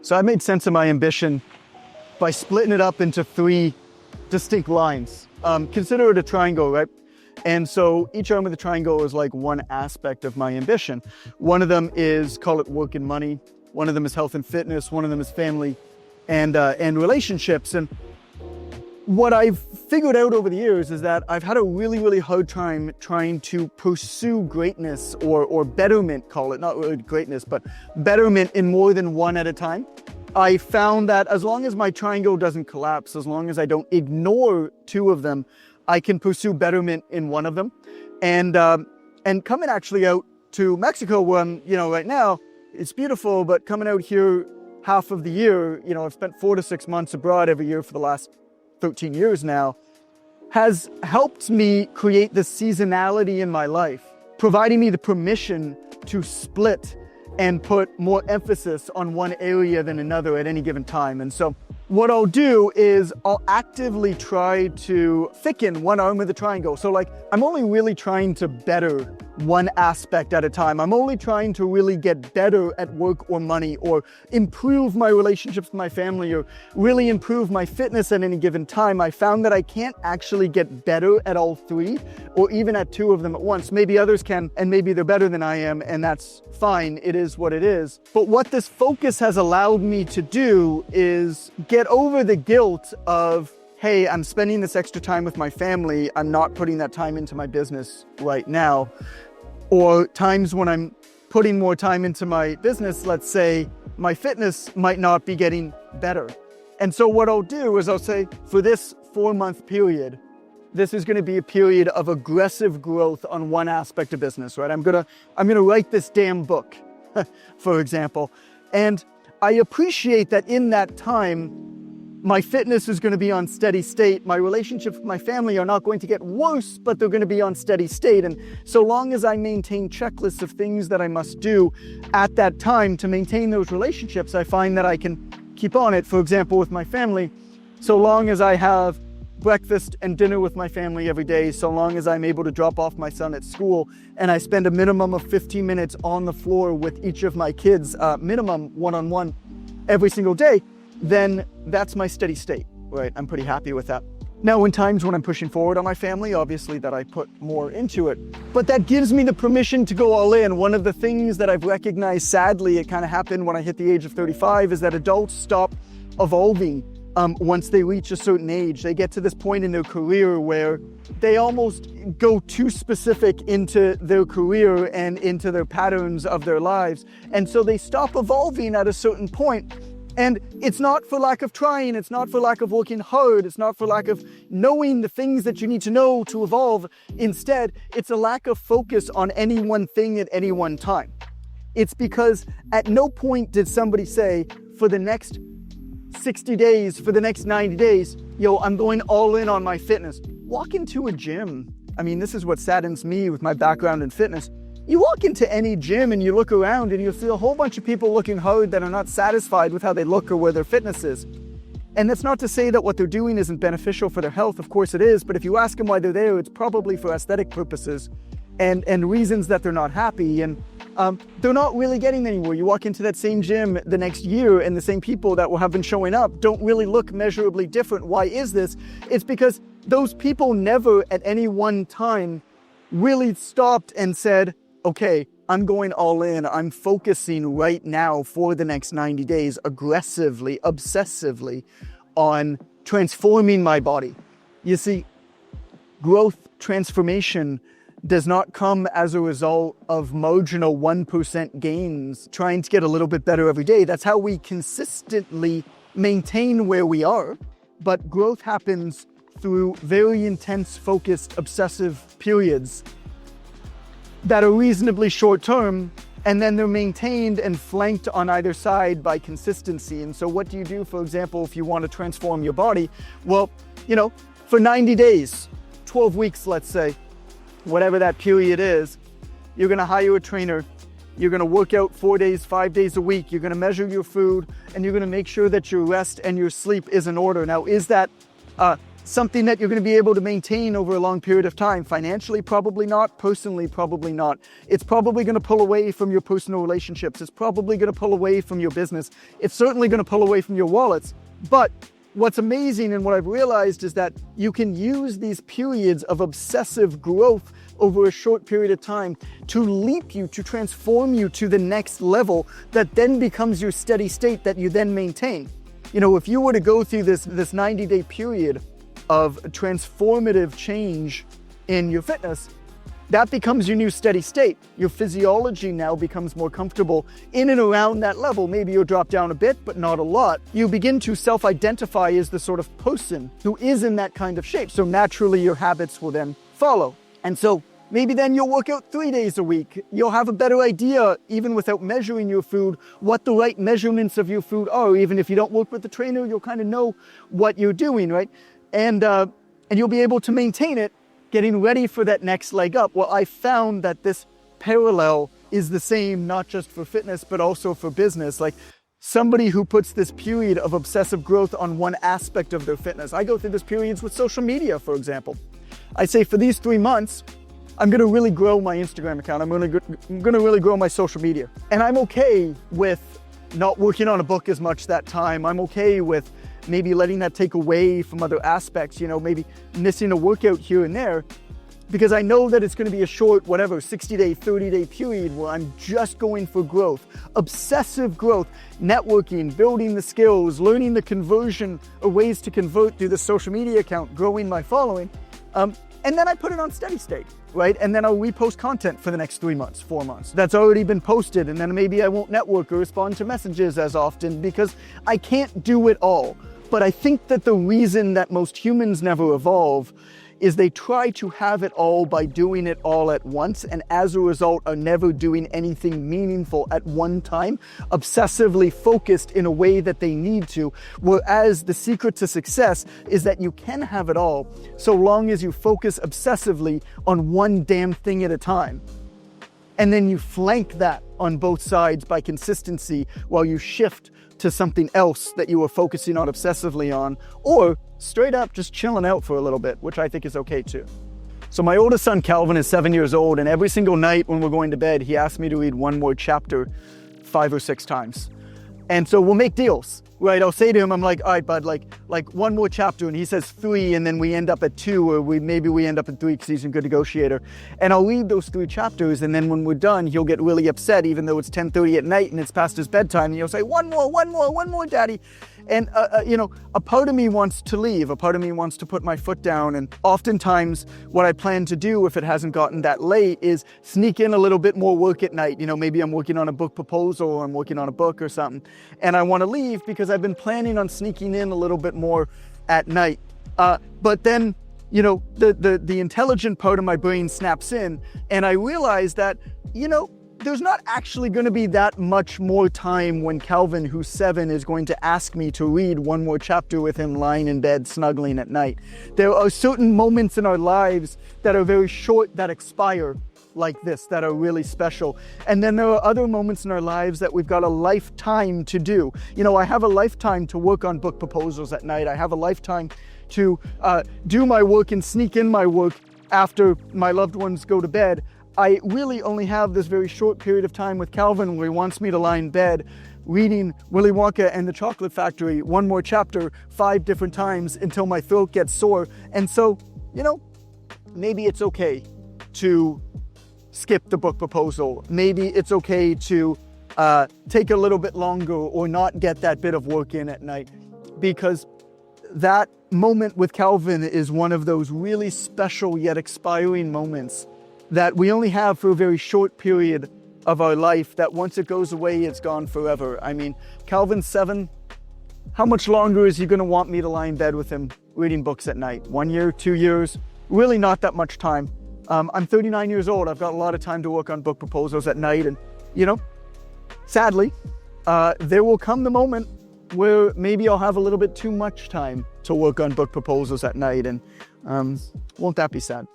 So I made sense of my ambition by splitting it up into 3 distinct lines. Consider it a triangle, right? And so each arm of the triangle is like one aspect of my ambition. One of them is, call it work and money. One of them is health and fitness. One of them is family and relationships. And what I've figured out over the years is that I've had a really, really hard time trying to pursue greatness or betterment, call it, not really greatness, but betterment in more than one at a time. I found that as long as my triangle doesn't collapse, as long as I don't ignore 2 of them, I can pursue betterment in one of them. And coming actually out to Mexico, where I'm, right now, it's beautiful, but coming out here half of the year, I've spent 4 to 6 months abroad every year for the last 13 years now, has helped me create the seasonality in my life, providing me the permission to split and put more emphasis on one area than another at any given time. And so what I'll do is I'll actively try to thicken one arm of the triangle. So like, I'm only really trying to better one aspect at a time. I'm only trying to really get better at work or money, or improve my relationships with my family, or really improve my fitness at any given time. I found that I can't actually get better at all 3, or even at 2 of them at once. Maybe others can, and maybe they're better than I am, and that's fine. It is what it is. But what this focus has allowed me to do is get over the guilt of, hey, I'm spending this extra time with my family. I'm not putting that time into my business right now. Or times when I'm putting more time into my business, let's say my fitness might not be getting better. And so what I'll do is I'll say, for this 4-month period, this is going to be a period of aggressive growth on one aspect of business, right? I'm gonna write this damn book, for example. And I appreciate that in that time, my fitness is going to be on steady state. My relationships with my family are not going to get worse, but they're going to be on steady state. And so long as I maintain checklists of things that I must do at that time to maintain those relationships, I find that I can keep on it. For example, with my family, so long as I have breakfast and dinner with my family every day, so long as I'm able to drop off my son at school, and I spend a minimum of 15 minutes on the floor with each of my kids, minimum one-on-one every single day, then that's my steady state, right? I'm pretty happy with that. Now, in times when I'm pushing forward on my family, obviously that I put more into it, but that gives me the permission to go all in. One of the things that I've recognized, sadly, it kind of happened when I hit the age of 35, is that adults stop evolving once they reach a certain age. They get to this point in their career where they almost go too specific into their career and into their patterns of their lives. And so they stop evolving at a certain point. And it's not for lack of trying, it's not for lack of working hard, it's not for lack of knowing the things that you need to know to evolve. Instead, it's a lack of focus on any one thing at any one time. It's because at no point did somebody say, for the next 60 days, for the next 90 days, I'm going all in on my fitness. Walk into a gym. I mean, this is what saddens me with my background in fitness. You walk into any gym and you look around and you'll see a whole bunch of people looking hard that are not satisfied with how they look or where their fitness is. And that's not to say that what they're doing isn't beneficial for their health. Of course it is. But if you ask them why they're there, it's probably for aesthetic purposes and reasons that they're not happy. And they're not really getting anywhere. You walk into that same gym the next year and the same people that will have been showing up don't really look measurably different. Why is this? It's because those people never at any one time really stopped and said, okay, I'm going all in. I'm focusing right now for the next 90 days aggressively, obsessively on transforming my body. You see, growth, transformation does not come as a result of marginal 1% gains, trying to get a little bit better every day. That's how we consistently maintain where we are. But growth happens through very intense, focused, obsessive periods that are reasonably short term, and then they're maintained and flanked on either side by consistency. And so what do you do, for example, if you want to transform your body? Well, for 90 days, 12 weeks, let's say, whatever that period is, you're going to hire a trainer. You're going to work out 4 days, 5 days a week. You're going to measure your food, and you're going to make sure that your rest and your sleep is in order. Now, is that something that you're going to be able to maintain over a long period of time. Financially, probably not. Personally, probably not. It's probably going to pull away from your personal relationships. It's probably going to pull away from your business. It's certainly going to pull away from your wallets. But what's amazing and what I've realized is that you can use these periods of obsessive growth over a short period of time to leap you, to transform you to the next level that then becomes your steady state that you then maintain. You know, if you were to go through this 90-day period of transformative change in your fitness, that becomes your new steady state. Your physiology now becomes more comfortable in and around that level. Maybe you'll drop down a bit, but not a lot. You begin to self-identify as the sort of person who is in that kind of shape. So naturally your habits will then follow. And so maybe then you'll work out 3 days a week. You'll have a better idea, even without measuring your food, what the right measurements of your food are. Even if you don't work with the trainer, you'll kind of know what you're doing, right? And you'll be able to maintain it, getting ready for that next leg up. Well, I found that this parallel is the same, not just for fitness, but also for business. Like somebody who puts this period of obsessive growth on one aspect of their fitness. I go through this periods with social media, for example. I say for these 3 months, I'm going to really grow my Instagram account. I'm going to really grow my social media. And I'm okay with not working on a book as much that time. I'm okay with maybe letting that take away from other aspects, you know, maybe missing a workout here and there, because I know that it's going to be a short, 60-day, 30-day period where I'm just going for growth, obsessive growth, networking, building the skills, learning the conversion or ways to convert through the social media account, growing my following. And then I put it on steady state, right? And then I'll repost content for the next 3 months, 4 months. That's already been posted. And then maybe I won't network or respond to messages as often because I can't do it all. But I think that the reason that most humans never evolve is they try to have it all by doing it all at once, and as a result are never doing anything meaningful at one time, obsessively focused in a way that they need to, whereas the secret to success is that you can have it all so long as you focus obsessively on one damn thing at a time. And then you flank that on both sides by consistency while you shift to something else that you were focusing on obsessively on, or straight up just chilling out for a little bit, which I think is okay too. So my oldest son, Calvin, is 7 years old, and every single night when we're going to bed, he asks me to read one more chapter 5 or 6 times. And so we'll make deals, right? I'll say to him, I'm like, all right, bud, like one more chapter. And he says 3, and then we end up at 2, or maybe we end up at 3 because he's a good negotiator. And I'll read those 3 chapters, and then when we're done, he'll get really upset, even though it's 10:30 at night and it's past his bedtime. And he'll say, one more, daddy. And, a part of me wants to leave. A part of me wants to put my foot down. And oftentimes what I plan to do if it hasn't gotten that late is sneak in a little bit more work at night. Maybe I'm working on a book proposal or I'm working on a book or something. And I want to leave because I've been planning on sneaking in a little bit more at night. But then, the intelligent part of my brain snaps in and I realize that, there's not actually going to be that much more time when Calvin, who's 7, is going to ask me to read one more chapter with him lying in bed snuggling at night. There are certain moments in our lives that are very short that expire like this, that are really special. And then there are other moments in our lives that we've got a lifetime to do. I have a lifetime to work on book proposals at night. I have a lifetime to do my work and sneak in my work after my loved ones go to bed. I really only have this very short period of time with Calvin where he wants me to lie in bed reading Willy Wonka and the Chocolate Factory, one more chapter, 5 different times until my throat gets sore. And so, maybe it's okay to skip the book proposal. Maybe it's okay to take a little bit longer or not get that bit of work in at night, because that moment with Calvin is one of those really special yet expiring moments that we only have for a very short period of our life, that once it goes away, it's gone forever. I mean, Calvin's 7. How much longer is he going to want me to lie in bed with him reading books at night? 1 year, 2 years? Really not that much time. I'm 39 years old. I've got a lot of time to work on book proposals at night. And, sadly, there will come the moment where maybe I'll have a little bit too much time to work on book proposals at night. And won't that be sad?